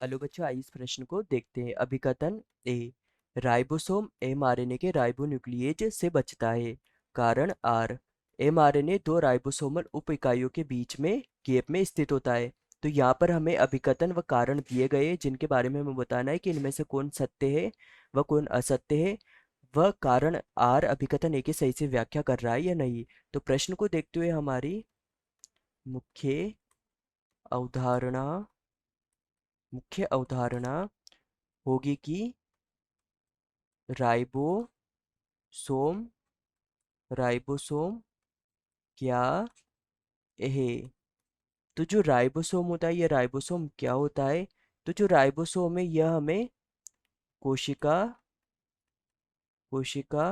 Hello बच्चों, आइए इस प्रश्न को देखते हैं। अभिकथन ए, राइबोसोम एमआरएनए के राइबोन्यूक्लिएज से बचता है। कारण आर, एमआरएनए दो राइबोसोमल उप इकाइयों के बीच में गैप में स्थित होता है। तो यहाँ पर हमें अभिकथन व कारण दिए गए हैं, जिनके बारे में हमें बताना है कि इनमें से कौन सत्य है व कौन असत्य है। वह कारण आर अभिकथन ए की सही से व्याख्या कर रहा है या नहीं। तो प्रश्न को देखते हुए हमारी मुख्य अवधारणा मुख्य अवधारणा होगी कि राइबोसोम राइबोसोम क्या है। तो जो राइबोसोम होता है, यह राइबोसोम क्या होता है। तो जो राइबोसोम है यह हमें कोशिका कोशिका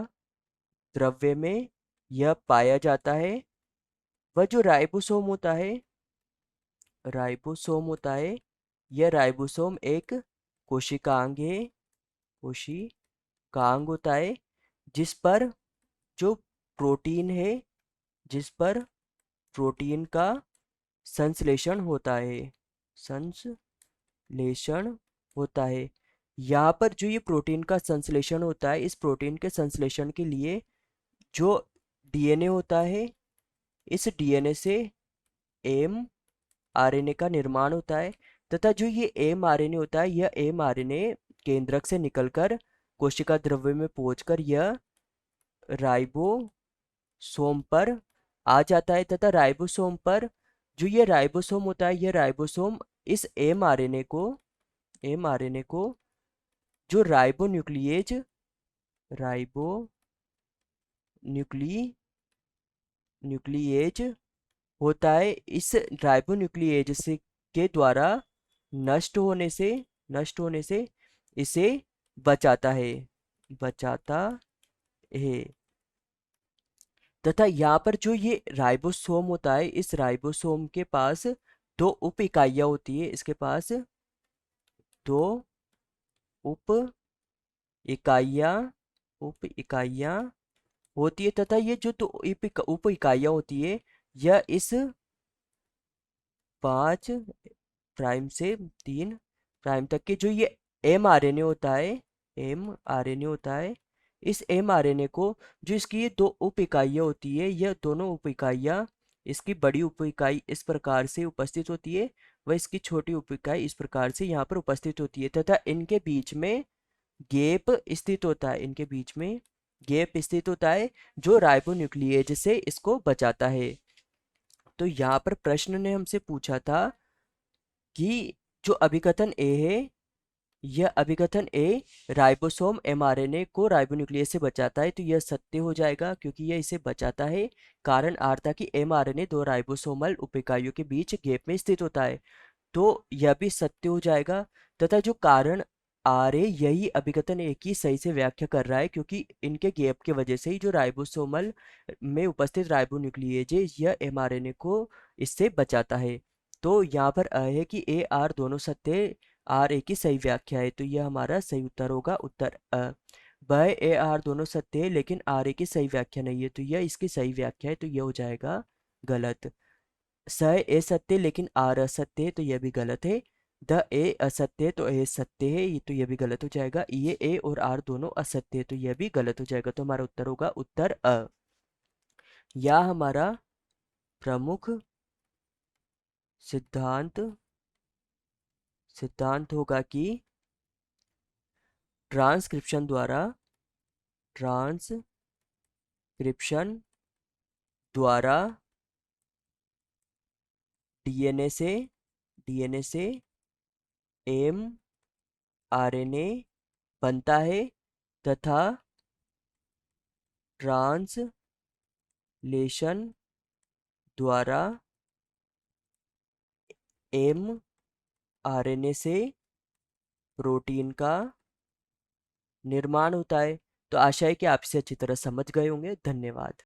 द्रव्य में यह पाया जाता है। वह जो राइबोसोम होता है, यह राइबोसोम एक कोशिकांग है। कोशिकांग होता है जिस पर जो प्रोटीन है जिस पर प्रोटीन का संश्लेषण होता है। संश्लेषण होता है। यहाँ पर जो ये प्रोटीन का संश्लेषण होता है, इस प्रोटीन के संश्लेषण के लिए जो डीएनए होता है, इस डीएनए से एम आरएनए का निर्माण होता है। तथा जो ये एम आरएनए होता है, यह एम आरएनए केंद्रक से निकलकर कोशिका द्रव्य में पहुंचकर यह राइबोसोम पर आ जाता है। तथा राइबोसोम पर जो ये राइबोसोम होता है, यह राइबोसोम इस एम आरएनए को जो राइबो न्यूक्लिएज होता है, इस राइबोन्यूक्लिएज से के द्वारा नष्ट होने से इसे बचाता है बचाता है। तथा यहाँ पर जो ये राइबोसोम होता है, इस राइबोसोम के पास दो उप इकाइयाँ होती है। इसके पास दो उप इकाइयाँ उप इकाइयाँ होती है। तथा ये जो दो उप इकाइयाँ होती है, यह इस 5 प्राइम से 3 प्राइम तक के जो ये एम आर एन ए होता है, इस एम आर एन ए को जो इसकी ये दो उप इकाइयाँ होती है, यह दोनों उप इकाइयाँ, इसकी बड़ी उप इकाई इस प्रकार से उपस्थित होती है, वह इसकी छोटी उप इकाई इस प्रकार से यहाँ पर उपस्थित होती है। तथा इनके बीच में गैप स्थित होता है जो राइबोन्यूक्लिएज से इसको बचाता है। तो यहाँ पर प्रश्न ने हमसे पूछा था कि जो अभिकथन ए है, यह अभिकथन ए राइबोसोम एमआरएनए को राइबोन्यूक्लियस से बचाता है। तो यह सत्य हो जाएगा क्योंकि यह इसे बचाता है। कारण आर था कि एमआरएनए दो राइबोसोमल उपिकाइयों के बीच गैप में स्थित होता है, तो यह भी सत्य हो जाएगा। तथा जो कारण आर है, यही अभिकथन ए की सही से व्याख्या कर रहा है, क्योंकि इनके गैप के वजह से ही जो राइबोसोमल में उपस्थित राइबोन्यूक्लिएज है, यह एमआरएनए को इससे बचाता है। तो यहाँ पर है कि ए आर दोनों सत्य है, आर ए की सही व्याख्या है। तो यह हमारा सही उत्तर होगा, उत्तर वह ए आर दोनों सत्य है लेकिन आर ए की सही व्याख्या नहीं है, तो यह इसकी सही व्याख्या है, तो यह हो जाएगा गलत। स ए सत्य लेकिन आर असत्य है, तो यह भी गलत है। द ए असत्य है तो ए सत्य है, ये तो यह भी गलत हो जाएगा। ये ए और आर दोनों असत्य है, तो यह भी गलत हो जाएगा। तो हमारा उत्तर होगा उत्तर अ। या हमारा प्रमुख सिद्धांत सिद्धांत होगा कि ट्रांसक्रिप्शन द्वारा डीएनए से एम आरएनए बनता है। तथा ट्रांसलेशन द्वारा एम आरएनए से प्रोटीन का निर्माण होता है। तो आशा है कि आप इसे अच्छी तरह समझ गए होंगे। धन्यवाद।